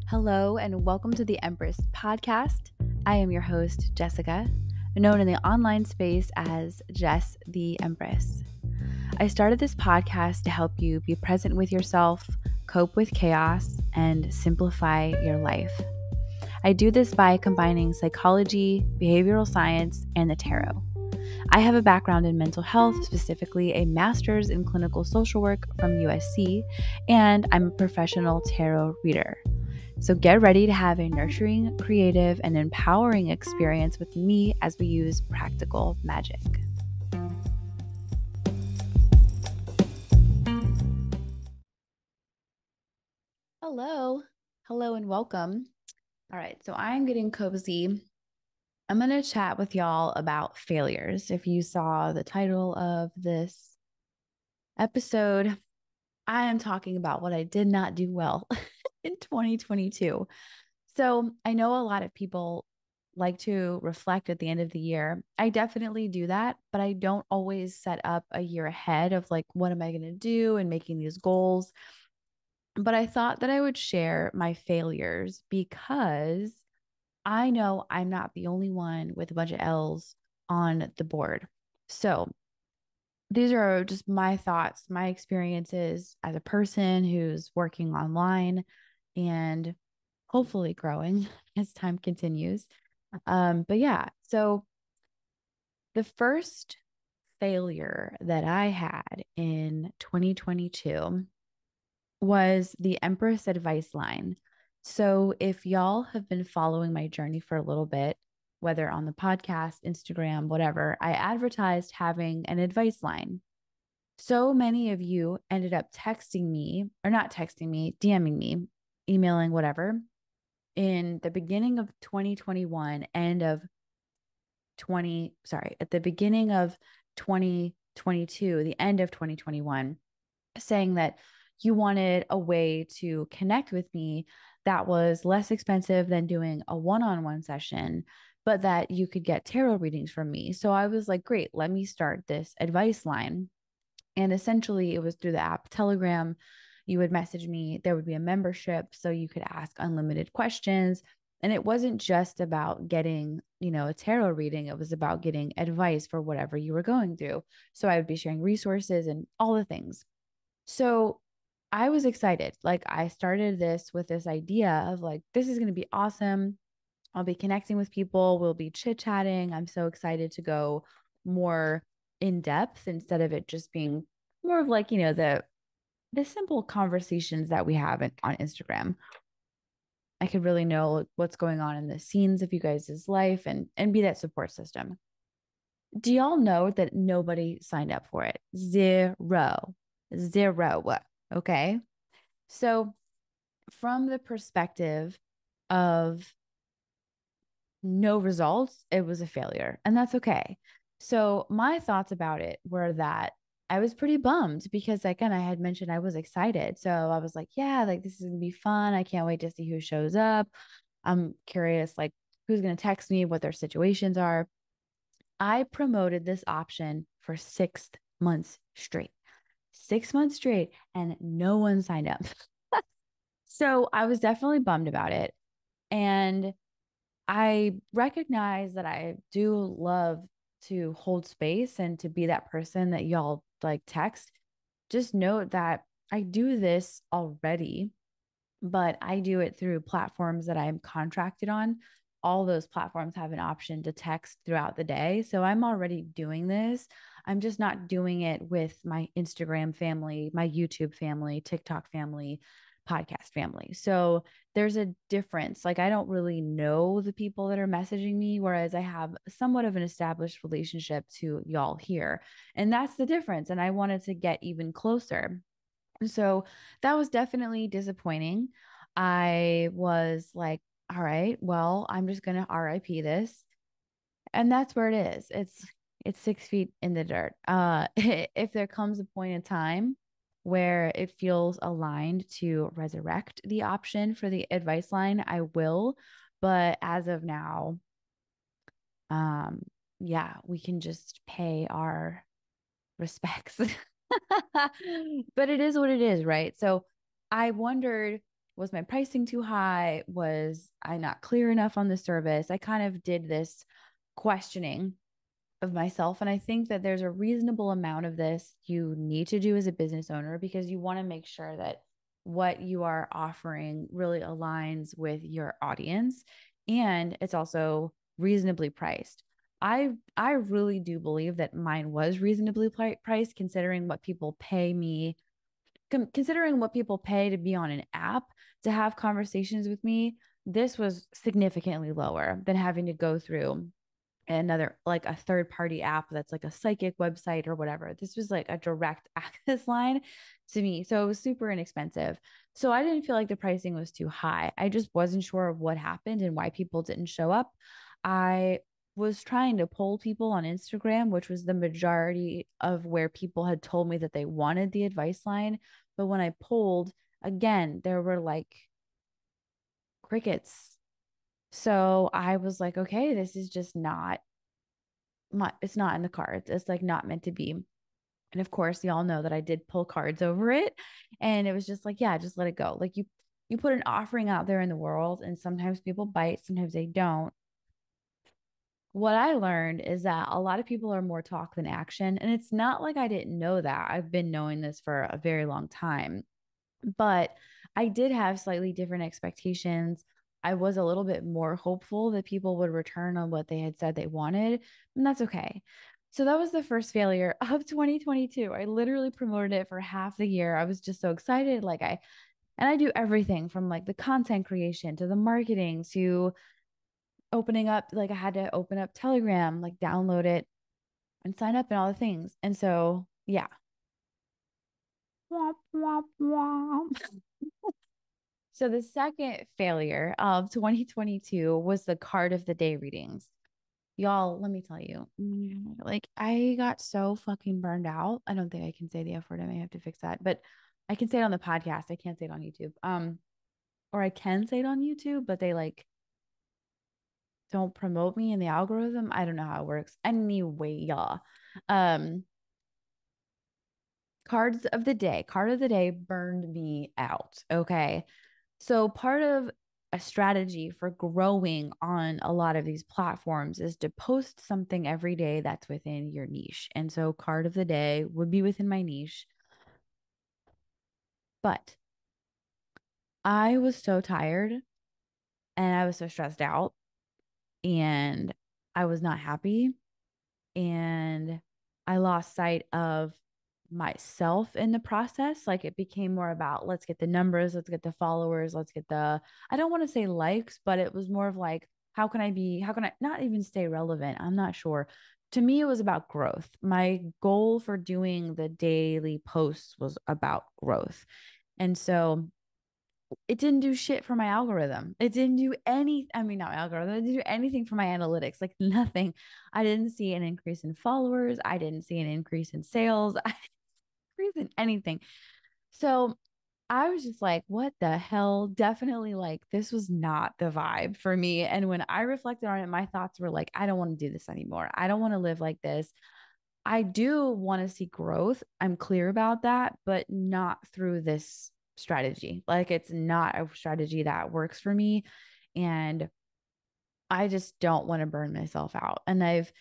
Hello, and welcome to the Empress podcast. I am your host, Jessica, known in the online space as Jess the Empress. I started this podcast to help you be present with yourself, cope with chaos, and simplify your life. I do this by combining psychology, behavioral science, and the tarot. I have a background in mental health, specifically a master's in clinical social work from USC, and I'm a professional tarot reader. So get ready to have a nurturing, creative, and empowering experience with me as we use practical magic. Hello, and welcome. All right, so I'm getting cozy. I'm going to chat with y'all about failures. If you saw the title of this episode, I am talking about what I did not do well in 2022. So I know a lot of people like to reflect at the end of the year. I definitely do that, but I don't always set up a year ahead of like, what am I going to do and making these goals. But I thought that I would share my failures because I know I'm not the only one with a bunch of L's on the board. So these are just my thoughts, my experiences as a person who's working online and hopefully growing as time continues. But yeah, so the first failure that I had in 2022 was the Empress advice line. So if y'all have been following my journey for a little bit, whether on the podcast, Instagram, whatever, I advertised having an advice line. So many of you ended up texting me, or not texting me, DMing me, emailing, whatever, in the beginning of 2021, at the beginning of 2022, the end of 2021, saying that you wanted a way to connect with me that was less expensive than doing a one-on-one session, but that you could get tarot readings from me. So I was like, great, let me start this advice line. And essentially, it was through the app Telegram. You would message me, there would be a membership so you could ask unlimited questions. And it wasn't just about getting, a tarot reading, it was about getting advice for whatever you were going through. So I would be sharing resources and all the things. So I was excited. Like, I started this with this idea of like, this is going to be awesome. I'll be connecting with people. We'll be chit chatting. I'm so excited to go more in depth instead of it just being more of like, the simple conversations that we have on Instagram. I could really know what's going on in the scenes of you guys' life and be that support system. Do y'all know that nobody signed up for it? Zero. Okay. So from the perspective of no results, it was a failure, and that's okay. So my thoughts about it were that I was pretty bummed because, again, I had mentioned I was excited. So I was like, yeah, like this is gonna be fun. I can't wait to see who shows up. I'm curious, like who's gonna text me, what their situations are. I promoted this option for 6 months straight. 6 months straight, and no one signed up. So I was definitely bummed about it. And I recognize that I do love to hold space and to be that person that y'all like text. Just note that I do this already, but I do it through platforms that I'm contracted on. All those platforms have an option to text throughout the day. So I'm already doing this. I'm just not doing it with my Instagram family, my YouTube family, TikTok family, podcast family. So there's a difference. Like, I don't really know the people that are messaging me, whereas I have somewhat of an established relationship to y'all here. And that's the difference. And I wanted to get even closer. So that was definitely disappointing. I was like, all right, well, I'm just going to RIP this. And that's where it is. It's 6 feet in the dirt. If there comes a point in time where it feels aligned to resurrect the option for the advice line, I will. But as of now, um, yeah, we can just pay our respects. But it is what it is, right? So I wondered Was my pricing too high? Was I not clear enough on the service? I kind of did this questioning of myself. And I think that there's a reasonable amount of this you need to do as a business owner because you want to make sure that what you are offering really aligns with your audience and it's also reasonably priced. I really do believe that mine was reasonably priced considering what people pay me considering what people pay to be on an app to have conversations with me. This was significantly lower than having to go through another like a third party app that's like a psychic website or whatever. This was like a direct access line to me. So it was super inexpensive. So I didn't feel like the pricing was too high. I just wasn't sure of what happened and why people didn't show up. I was trying to poll people on Instagram, which was the majority of where people had told me that they wanted the advice line. But when I polled, again, there were like crickets. So I was like, okay, this is just not it's not in the cards. It's like not meant to be. And of course, y'all know that I did pull cards over it. And it was just like, yeah, just let it go. Like you put an offering out there in the world and sometimes people bite, sometimes they don't. What I learned is that a lot of people are more talk than action. And it's not like I didn't know that. I've been knowing this for a very long time. But I did have slightly different expectations. I was a little bit more hopeful that people would return on what they had said they wanted, and that's okay. So that was the first failure of 2022. I literally promoted it for half the year. I was just so excited. And I do everything from like the content creation to the marketing to opening up. Like I had to open up Telegram, like download it and sign up and all the things. And so, yeah. Womp, womp, womp. So the second failure of 2022 was the card of the day readings. Y'all, let me tell you, like I got so fucking burned out. I don't think I can say the F word. I may have to fix that, but I can say it on the podcast. I can't say it on YouTube. Or I can say it on YouTube, but they like don't promote me in the algorithm. I don't know how it works. Anyway, y'all. Um, card of the day burned me out. Okay. So part of a strategy for growing on a lot of these platforms is to post something every day that's within your niche. And so card of the day would be within my niche. But I was so tired and I was so stressed out and I was not happy and I lost sight of myself in the process. Like it became more about let's get the numbers, let's get the followers, let's get the, I don't want to say likes, but it was more of like, how can I not even stay relevant? I'm not sure. To me, it was about growth. My goal for doing the daily posts was about growth. And so it didn't do shit for my algorithm. It didn't do any, I mean, not my algorithm, it didn't do anything for my analytics, like nothing. I didn't see an increase in followers. I didn't see an increase in sales. I didn't increase in anything. So I was just like, what the hell? Definitely like this was not the vibe for me. And when I reflected on it, my thoughts were like, I don't want to do this anymore. I don't want to live like this. I do want to see growth. I'm clear about that, but not through this strategy. Like it's not a strategy that works for me. And I just don't want to burn myself out. And I've,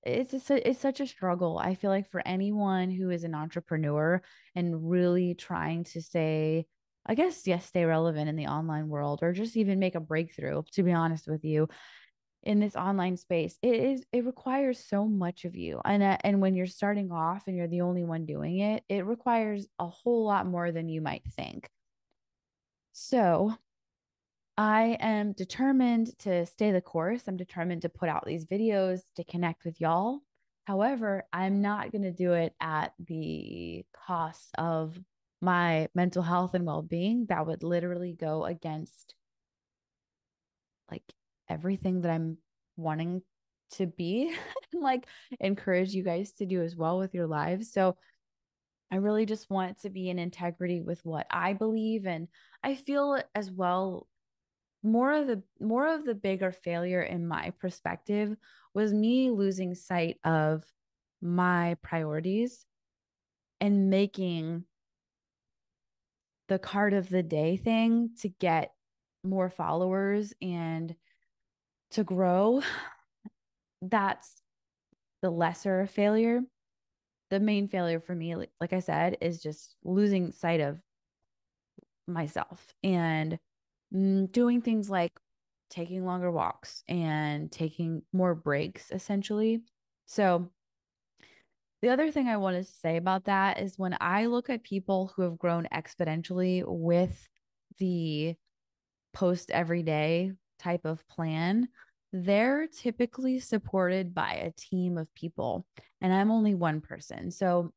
it's such a struggle. I feel like for anyone who is an entrepreneur and really trying to say, I guess, yes, stay relevant in the online world or just even make a breakthrough, to be honest with you, in this online space, it requires so much of you. And when you're starting off and you're the only one doing it, it requires a whole lot more than you might think. So I am determined to stay the course. I'm determined to put out these videos to connect with y'all. However, I'm not going to do it at the cost of my mental health and well-being. That would literally go against like everything that I'm wanting to be like encourage you guys to do as well with your lives. So I really just want to be in integrity with what I believe and I feel as well more of the bigger failure in my perspective was me losing sight of my priorities and making the card of the day thing to get more followers and to grow, that's the lesser failure. The main failure for me, like I said, is just losing sight of myself and doing things like taking longer walks and taking more breaks, essentially. So, the other thing I want to say about that is when I look at people who have grown exponentially with the post every day type of plan, they're typically supported by a team of people. And I'm only one person. So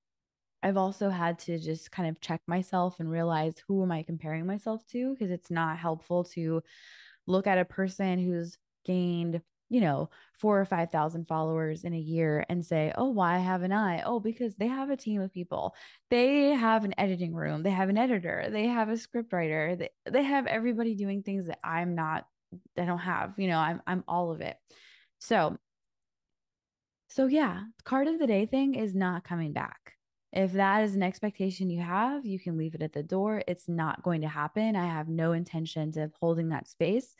I've also had to just kind of check myself and realize who am I comparing myself to? Because it's not helpful to look at a person who's gained, 4 or 5,000 followers in a year and say, oh, why haven't I? Oh, because they have a team of people. They have an editing room. They have an editor. They have a script writer. They have everybody doing things that I'm not, I don't have, I'm all of it. So yeah, card of the day thing is not coming back. If that is an expectation you have, you can leave it at the door. It's not going to happen. I have no intentions of holding that space.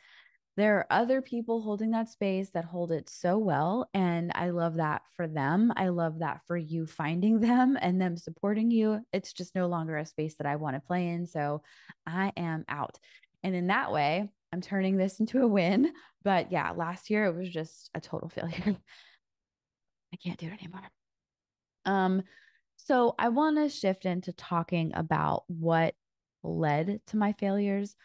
There are other people holding that space that hold it so well. And I love that for them. I love that for you finding them and them supporting you. It's just no longer a space that I want to play in. So I am out. And in that way, I'm turning this into a win. But yeah, last year it was just a total failure. I can't do it anymore. Um, so I want to shift into talking about what led to my failures.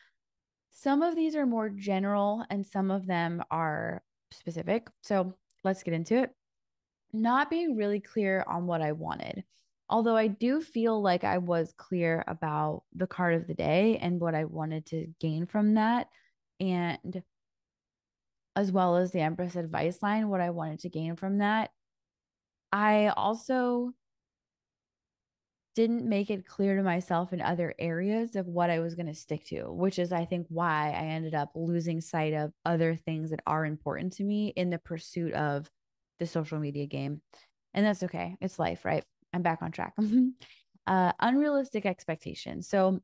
Some of these are more general and some of them are specific. So let's get into it. Not being really clear on what I wanted. Although I do feel like I was clear about the card of the day and what I wanted to gain from that. And as well as the Empress advice line, what I wanted to gain from that. I also didn't make it clear to myself in other areas of what I was going to stick to, which is, I think, why I ended up losing sight of other things that are important to me in the pursuit of the social media game. And that's okay. It's life, right? I'm back on track. Unrealistic expectations. So,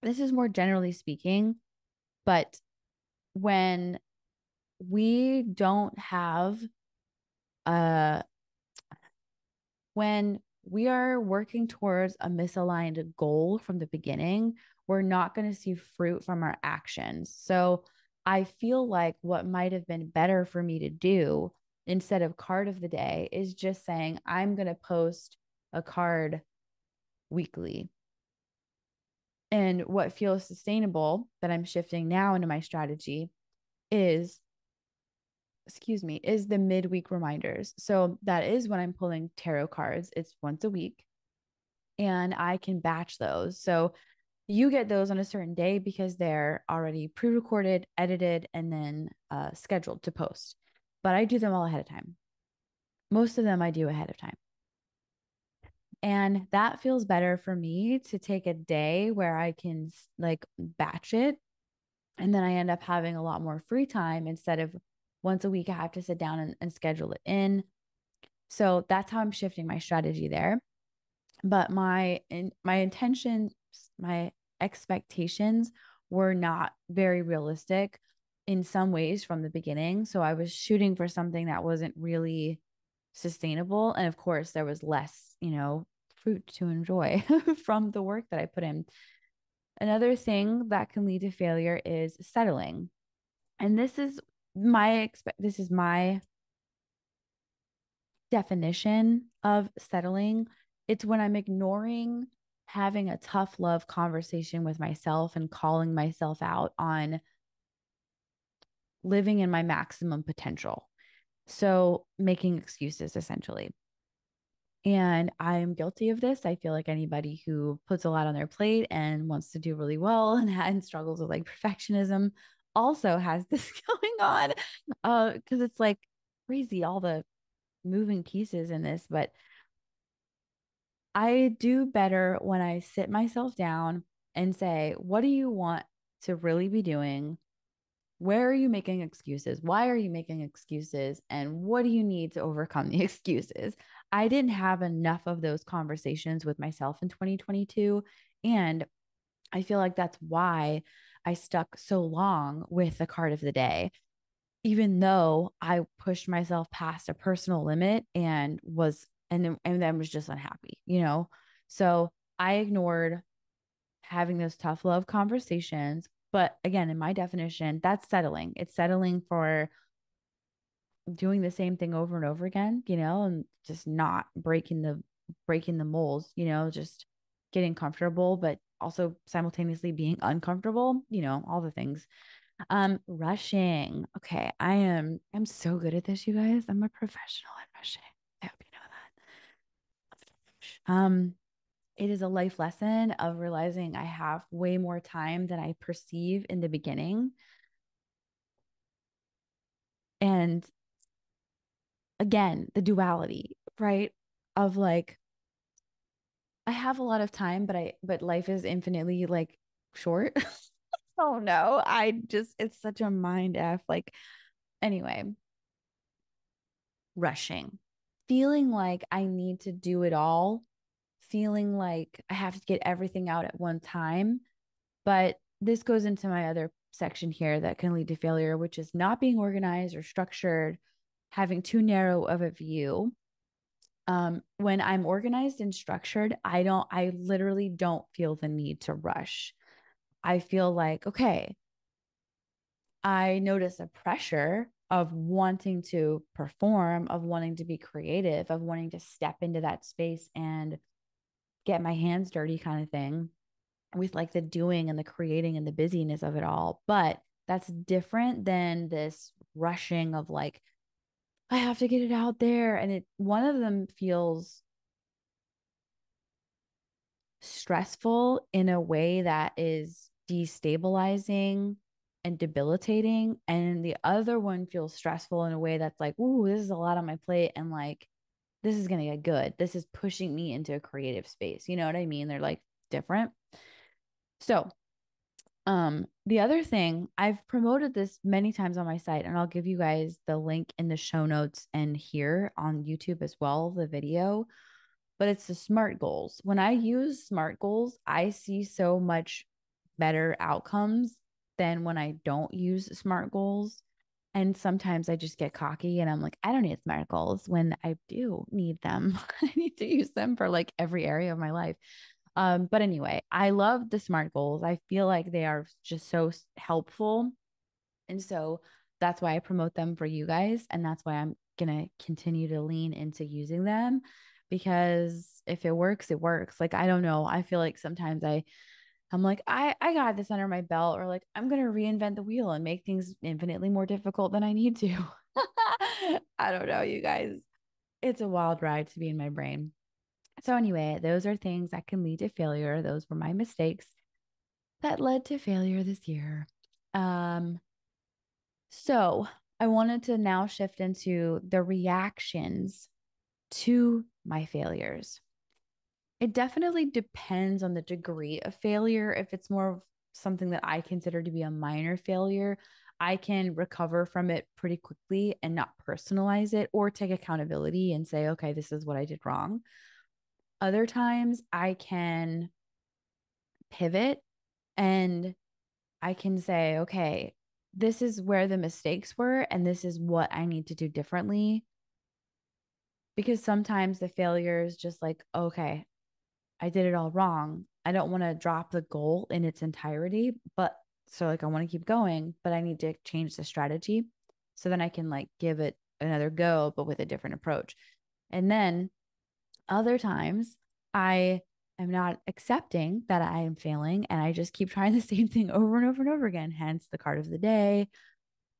this is more generally speaking, but when we don't have a when we are working towards a misaligned goal from the beginning, we're not going to see fruit from our actions. So I feel like what might have been better for me to do instead of card of the day is just saying, I'm going to post a card weekly. And what feels sustainable that I'm shifting now into my strategy is is the midweek reminders. So that is when I'm pulling tarot cards. It's once a week and I can batch those. So you get those on a certain day because they're already pre recorded, edited, and then scheduled to post. But I do them all ahead of time. Most of them I do ahead of time. And that feels better for me to take a day where I can like batch it. And then I end up having a lot more free time instead of once a week, I have to sit down and schedule it in. So that's how I'm shifting my strategy there. But my intentions, my expectations were not very realistic in some ways from the beginning. So I was shooting for something that wasn't really sustainable. And of course, there was less, fruit to enjoy from the work that I put in. Another thing that can lead to failure is settling. And this is my definition of settling. It's when I'm ignoring having a tough love conversation with myself and calling myself out on living in my maximum potential. So, making excuses essentially. And I am guilty of this. I feel like anybody who puts a lot on their plate and wants to do really well and struggles with like perfectionism also has this going on. Because it's like crazy all the moving pieces in this, but I do better when I sit myself down and say, what do you want to really be doing? Where are you making excuses? Why are you making excuses? And what do you need to overcome the excuses? I didn't have enough of those conversations with myself in 2022. And I feel like that's why I stuck so long with the card of the day, even though I pushed myself past a personal limit and then was just unhappy, you know? So I ignored having those tough love conversations. But again, in my definition, that's settling. It's settling for doing the same thing over and over again, and just not breaking the molds, just getting comfortable, but also simultaneously being uncomfortable, all the things. Rushing. Okay, I'm so good at this, you guys. I'm a professional at rushing. I hope you know that. It is a life lesson of realizing I have way more time than I perceive in the beginning. And again, the duality, right? Of like, I have a lot of time, but life is infinitely like short. Oh no, it's such a mind F. Like, anyway, rushing, feeling like I need to do it all, feeling like I have to get everything out at one time. But this goes into my other section here that can lead to failure, which is not being organized or structured, having too narrow of a view. When I'm organized and structured, I literally don't feel the need to rush. I feel like, okay, I notice a pressure of wanting to perform, of wanting to be creative, of wanting to step into that space and get my hands dirty kind of thing with like the doing and the creating and the busyness of it all. But that's different than this rushing of like, I have to get it out there. And one of them feels stressful in a way that is destabilizing and debilitating. And the other one feels stressful in a way that's like, ooh, this is a lot on my plate. And like, this is going to get good. This is pushing me into a creative space. You know what I mean? They're like different. So, the other thing, I've promoted this many times on my site, and I'll give you guys the link in the show notes and here on YouTube as well, the video, but it's the SMART goals. When I use SMART goals, I see so much better outcomes than when I don't use SMART goals. And sometimes I just get cocky and I'm like, I don't need SMART goals when I do need them. I need to use them for like every area of my life. But anyway, I love the SMART goals. I feel like they are just so helpful. And so that's why I promote them for you guys. And that's why I'm going to continue to lean into using them because if it works, it works. Like, I don't know. I feel like sometimes I'm like, I got this under my belt, or like, I'm going to reinvent the wheel and make things infinitely more difficult than I need to. I don't know, you guys. It's a wild ride to be in my brain. So, anyway, those are things that can lead to failure. Those were my mistakes that led to failure this year. Um, so I wanted to now shift into the reactions to my failures. It definitely depends on the degree of failure. If it's more of something that I consider to be a minor failure, I can recover from it pretty quickly and not personalize it or take accountability and say, okay, this is what I did wrong. Other times I can pivot and I can say, okay, this is where the mistakes were, and this is what I need to do differently. Because sometimes the failure is just like, okay, I did it all wrong. I don't want to drop the goal in its entirety, but so like I want to keep going, but I need to change the strategy so then I can like give it another go, but with a different approach. And then other times I am not accepting that I am failing and I just keep trying the same thing over and over and over again. Hence the card of the day,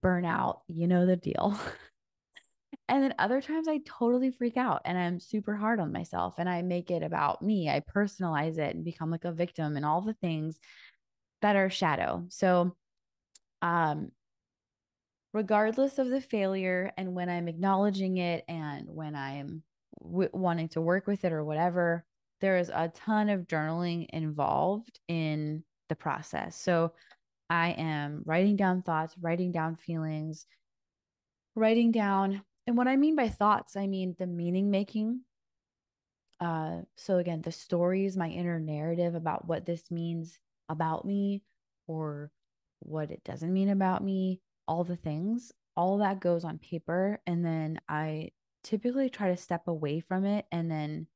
burnout, you know the deal. And then other times I totally freak out and I'm super hard on myself and I make it about me. I personalize it and become like a victim and all the things that are shadow. So, um, regardless of the failure and when I'm acknowledging it and when I'm wanting to work with it or whatever, there is a ton of journaling involved in the process. So, I am writing down thoughts, writing down feelings, writing down. And what I mean by thoughts, I mean the meaning making. So again, the stories, my inner narrative about what this means about me or what it doesn't mean about me, all the things, all that goes on paper. And then I typically try to step away from it and then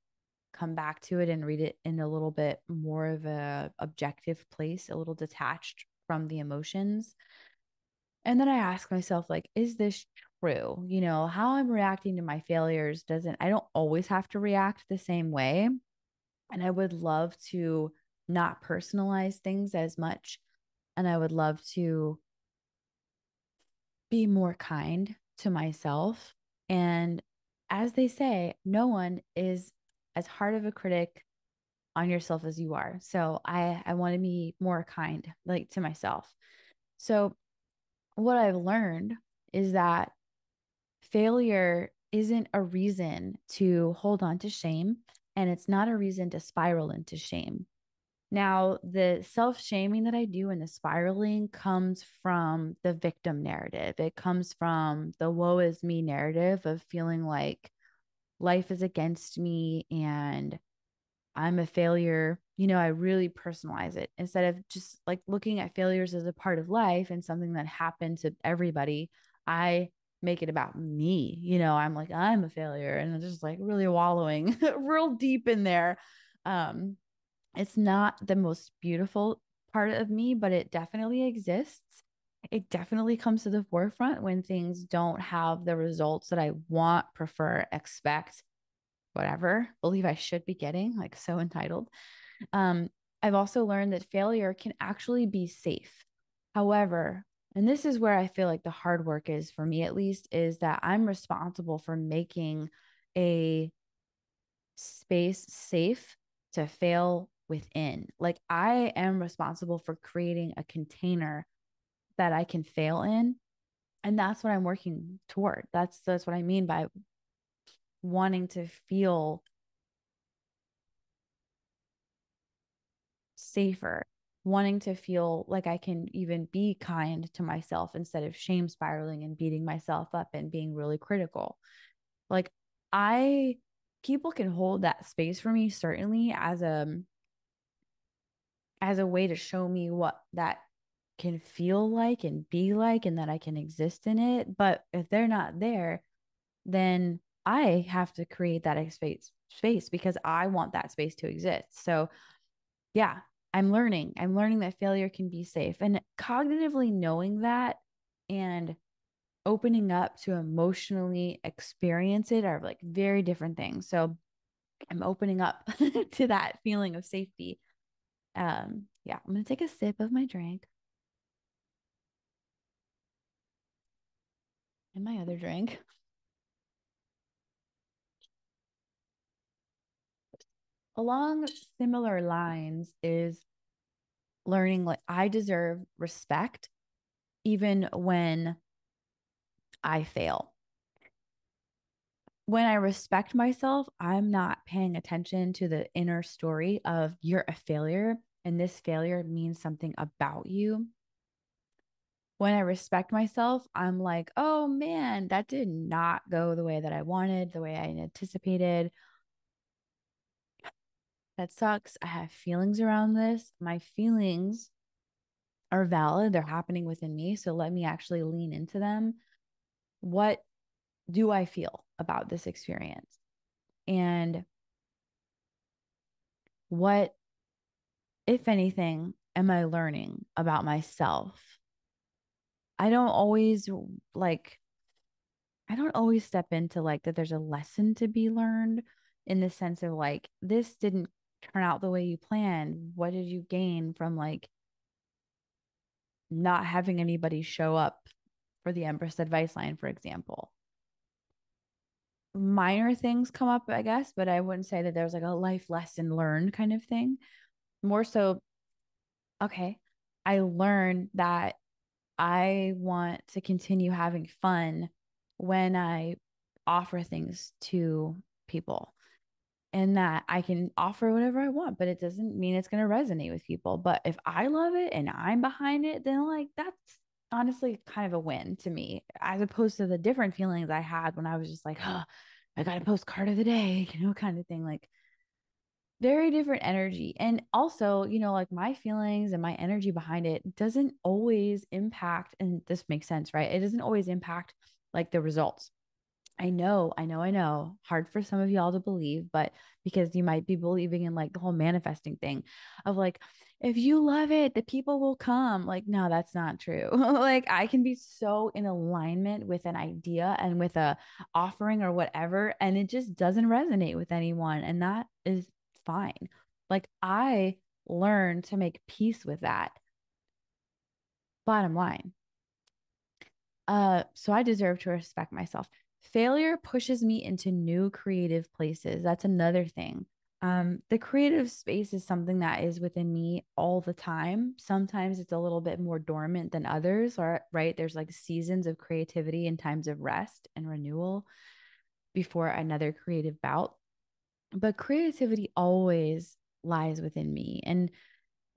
come back to it and read it in a little bit more of a objective place, a little detached from the emotions. And then I ask myself, like, is this true? You know, how I'm reacting to my failures doesn't, I don't always have to react the same way. And I would love to not personalize things as much. And I would love to be more kind to myself. And as they say, no one is as hard of a critic on yourself as you are. So I want to be more kind, like to myself. So what I've learned is that failure isn't a reason to hold on to shame, and it's not a reason to spiral into shame. Now, the self shaming that I do and the spiraling comes from the victim narrative. It comes from the woe is me narrative of feeling like life is against me and I'm a failure. You know, I really personalize it instead of just like looking at failures as a part of life and something that happened to everybody. I make it about me. You know, I'm like, I'm a failure and I'm just like really wallowing real deep in there. Um, it's not the most beautiful part of me, but it definitely exists. It definitely comes to the forefront when things don't have the results that I want, prefer, expect, whatever, believe I should be getting, like so entitled. Um, I've also learned that failure can actually be safe. However, and this is where I feel like the hard work is for me, at least, is that I'm responsible for making a space safe to fail within. Like I am responsible for creating a container that I can fail in. And that's what I'm working toward. That's what I mean by wanting to feel safer, wanting to feel like I can even be kind to myself instead of shame spiraling and beating myself up and being really critical. Like I people can hold that space for me certainly as a way to show me what that can feel like and be like and that I can exist in it. But if they're not there, then I have to create that space because I want that space to exist. So yeah, I'm learning that failure can be safe and cognitively knowing that and opening up to emotionally experience it are like very different things. So I'm opening up to that feeling of safety. Yeah, I'm gonna take a sip of my drink and my other drink. Along similar lines is learning like I deserve respect even when I fail. When I respect myself, I'm not paying attention to the inner story of you're a failure and this failure means something about you. When I respect myself, I'm like, oh man, that did not go the way that I wanted, the way I anticipated. That sucks. I have feelings around this. My feelings are valid, they're happening within me. So let me actually lean into them. What do I feel about this experience? And what, if anything, am I learning about myself? I don't always like, I don't always step into like that there's a lesson to be learned in the sense of like, this didn't turn out the way you planned. What did you gain from like not having anybody show up for the Empress advice line, for example? Minor things come up, I guess, but I wouldn't say that there was like a life lesson learned kind of thing. More so, okay, I learned that I want to continue having fun when I offer things to people and that I can offer whatever I want, but it doesn't mean it's going to resonate with people. But if I love it and I'm behind it, then like that's honestly kind of a win to me, as opposed to the different feelings I had when I was just like, oh, I got a postcard of the day, you know, kind of thing. Like Very different energy. And also, like my feelings and my energy behind it doesn't always impact, and this makes sense, right? It doesn't always impact like the results. I know. Hard for some of y'all to believe, but because you might be believing in like the whole manifesting thing of like, if you love it, the people will come. Like, no, that's not true. Like, I can be so in alignment with an idea and with a offering or whatever, and it just doesn't resonate with anyone. And that is fine. Like, I learned to make peace with that. Bottom line. So I deserve to respect myself. Failure pushes me into new creative places. That's another thing. The creative space is something that is within me all the time. Sometimes it's a little bit more dormant than others, or right, there's like seasons of creativity and times of rest and renewal before another creative bout. But creativity always lies within me. And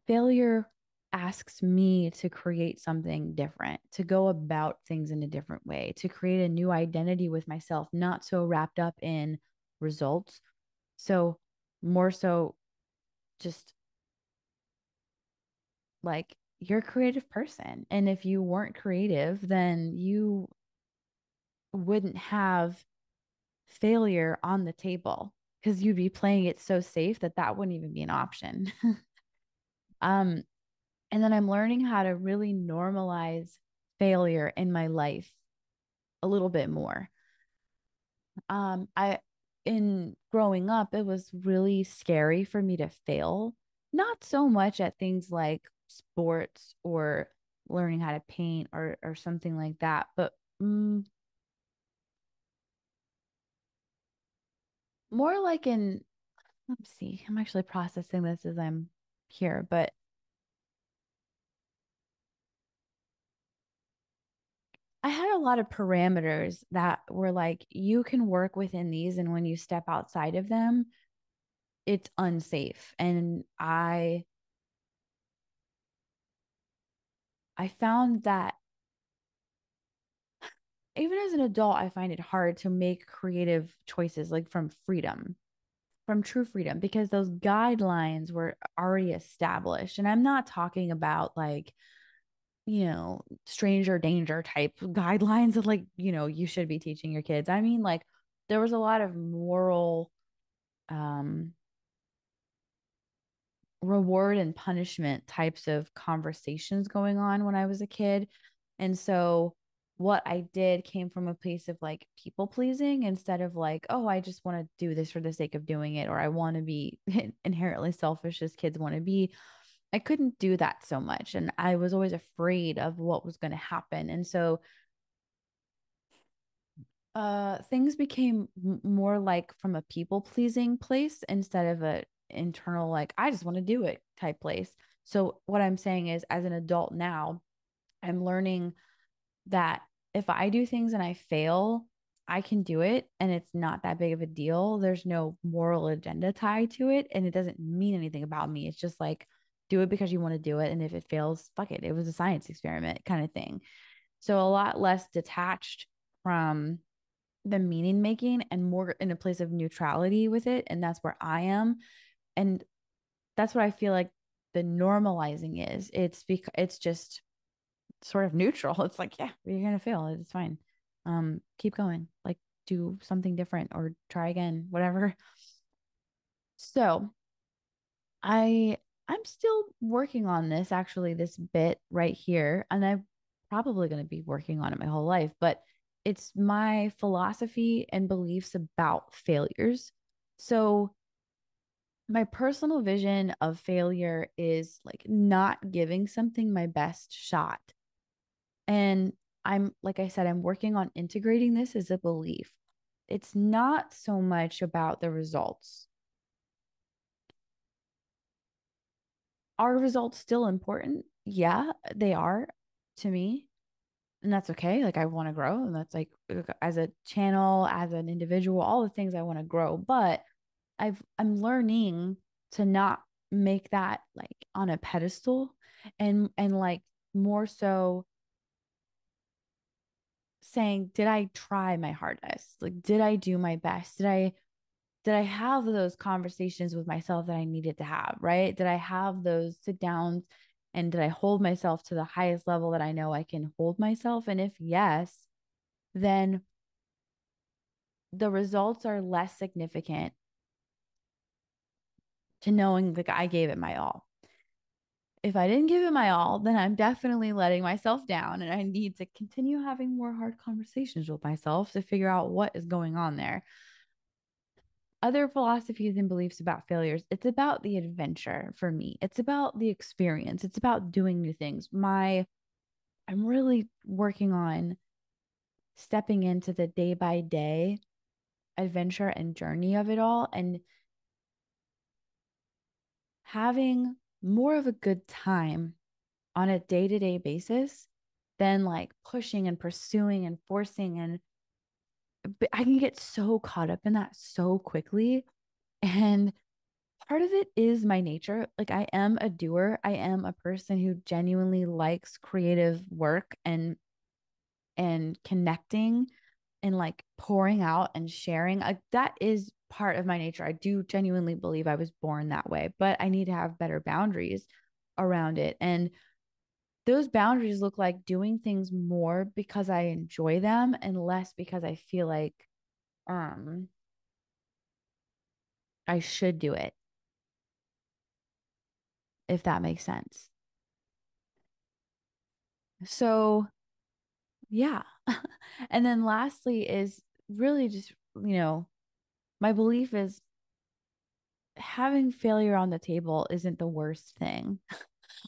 failure asks me to create something different, to go about things in a different way, to create a new identity with myself, not so wrapped up in results. So, more so, just like you're a creative person. And if you weren't creative, then you wouldn't have failure on the table because you'd be playing it so safe that that wouldn't even be an option. um, And then I'm learning how to really normalize failure in my life a little bit more. I in growing up, it was really scary for me to fail, not so much at things like sports or learning how to paint or something like that, but more like in, let's see, I'm actually processing this as I'm here, but I had a lot of parameters that were like, you can work within these, and when you step outside of them, it's unsafe. And I found that even as an adult, I find it hard to make creative choices like from freedom, from true freedom, because those guidelines were already established. And I'm not talking about like, stranger danger type guidelines of like, you should be teaching your kids. I mean, like, there was a lot of moral um reward and punishment types of conversations going on when I was a kid. And so what I did came from a place of like people pleasing instead of like, oh, I just want to do this for the sake of doing it, or I want to be inherently selfish as kids want to be. I couldn't do that so much. And I was always afraid of what was going to happen. And so things became more like from a people pleasing place instead of a internal like I just want to do it type place. So what I'm saying is as an adult now, I'm learning that if I do things and I fail, I can do it and it's not that big of a deal. There's no moral agenda tied to it and it doesn't mean anything about me. It's just like do it because you want to do it, and if it fails, fuck it. It was a science experiment kind of thing. So a lot less detached from the meaning making and more in a place of neutrality with it. And that's where I am. And that's what I feel like the normalizing is. It's just sort of neutral. It's like, yeah, you're gonna fail. It's fine. Keep going. Like do something different or try again, whatever. So I'm still working on this actually, this bit right here. And I'm probably gonna be working on it my whole life, but it's my philosophy and beliefs about failures. So my personal vision of failure is like not giving something my best shot. And like I said, I'm working on integrating this as a belief. It's not so much about the results. Are results still important? Yeah, they are to me. And that's okay. Like I want to grow. And that's like as a channel, as an individual, all the things I want to grow. But I'm learning to not make that like on a pedestal and like more so saying, did I try my hardest? Like, did I do my best? Did I Did I have those conversations with myself that I needed to have, right? Did I have those sit downs and did I hold myself to the highest level that I know I can hold myself? And if yes, then the results are less significant to knowing that I gave it my all. If I didn't give it my all, then I'm definitely letting myself down and I need to continue having more hard conversations with myself to figure out what is going on there. Other philosophies and beliefs about failures, it's about the adventure for me. It's about the experience. It's about doing new things. I'm really working on stepping into the day by day adventure and journey of it all and having more of a good time on a day-to-day basis than like pushing and pursuing and forcing and but I can get so caught up in that so quickly. And part of it is my nature. Like I am a doer. I am a person who genuinely likes creative work and connecting and like pouring out and sharing. Like that is part of my nature. I do genuinely believe I was born that way, but I need to have better boundaries around it. And those boundaries look like doing things more because I enjoy them and less because I feel like um I should do it, if that makes sense. So, yeah. And then lastly is really just, my belief is having failure on the table isn't the worst thing.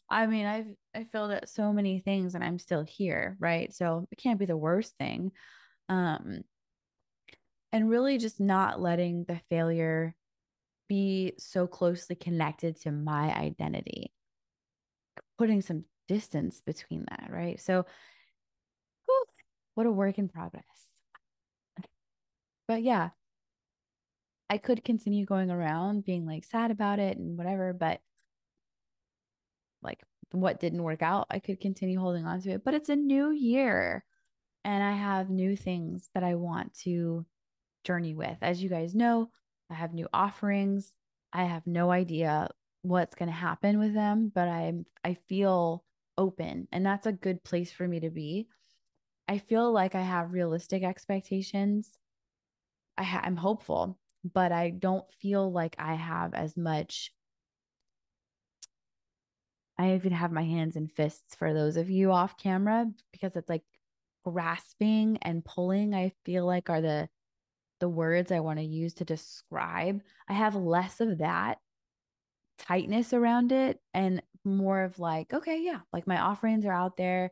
I mean, I failed at so many things and I'm still here, right? So it can't be the worst thing. Um, and really just not letting the failure be so closely connected to my identity, putting some distance between that, right? So, whew, what a work in progress. But yeah, I could continue going around being like sad about it and whatever, but like what didn't work out, I could continue holding on to it. But it's a new year and I have new things that I want to journey with. As you guys know, I have new offerings. I have no idea what's going to happen with them, but I feel open and that's a good place for me to be. I feel like I have realistic expectations. I'm hopeful, but I don't feel like I have as much. I even have my hands and fists for those of you off camera because it's like grasping and pulling, I feel like are the words I want to use to describe. I have less of that tightness around it and more of like, okay, yeah, like my offerings are out there.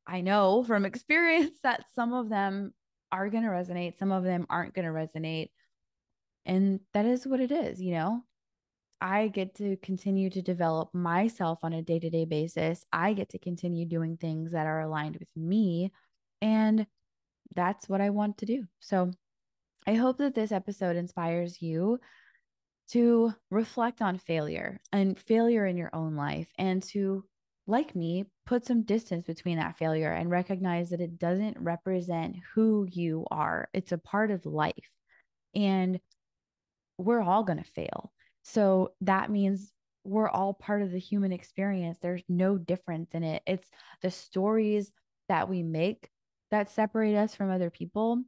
I know from experience that some of them are going to resonate, some of them aren't going to resonate. And that is what it is. I get to continue to develop myself on a day to day basis. I get to continue doing things that are aligned with me. And that's what I want to do. So I hope that this episode inspires you to reflect on failure and failure in your own life and to, like me, put some distance between that failure and recognize that it doesn't represent who you are. It's a part of life. And we're all going to fail. So that means we're all part of the human experience. There's no difference in it. It's the stories that we make that separate us from other people.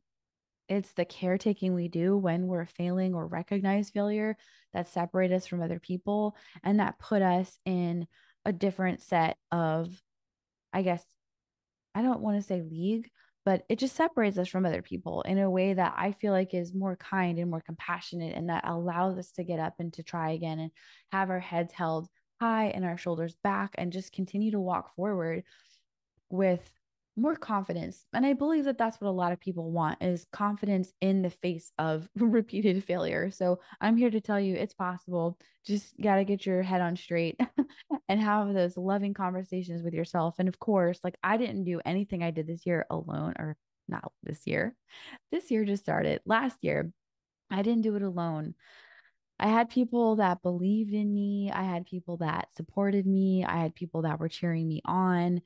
It's the caretaking we do when we're failing or recognize failure that separate us from other people and that put us in a different set of, I guess, I don't want to say league, but it just separates us from other people in a way that I feel like is more kind and more compassionate and that allows us to get up and to try again and have our heads held high and our shoulders back and just continue to walk forward with more confidence. And I believe that that's what a lot of people want is confidence in the face of repeated failure. So I'm here to tell you it's possible. Just got to get your head on straight and have those loving conversations with yourself. And of course, like I didn't do anything I did this year alone or not this year. This year just started last year. I didn't do it alone. I had people that believed in me. I had people that supported me. I had people that were cheering me on.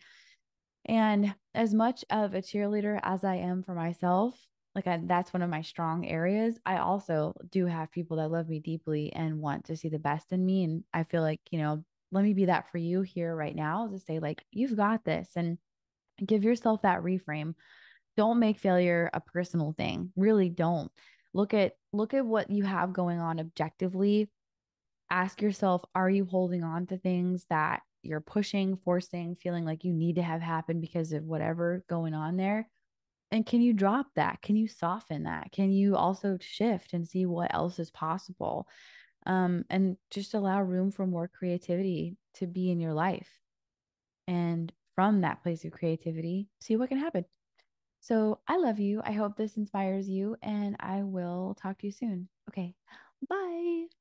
And as much of a cheerleader as I am for myself, That's one of my strong areas. I also do have people that love me deeply and want to see the best in me. And I feel like, let me be that for you here right now to say, like, you've got this and give yourself that reframe. Don't make failure a personal thing. Really don't. Look at what you have going on objectively. Ask yourself, are you holding on to things that you're pushing, forcing, feeling like you need to have happen because of whatever going on there? And can you drop that? Can you soften that? Can you also shift and see what else is possible? And just allow room for more creativity to be in your life. And from that place of creativity, see what can happen. So I love you. I hope this inspires you, and I will talk to you soon. Okay. Bye.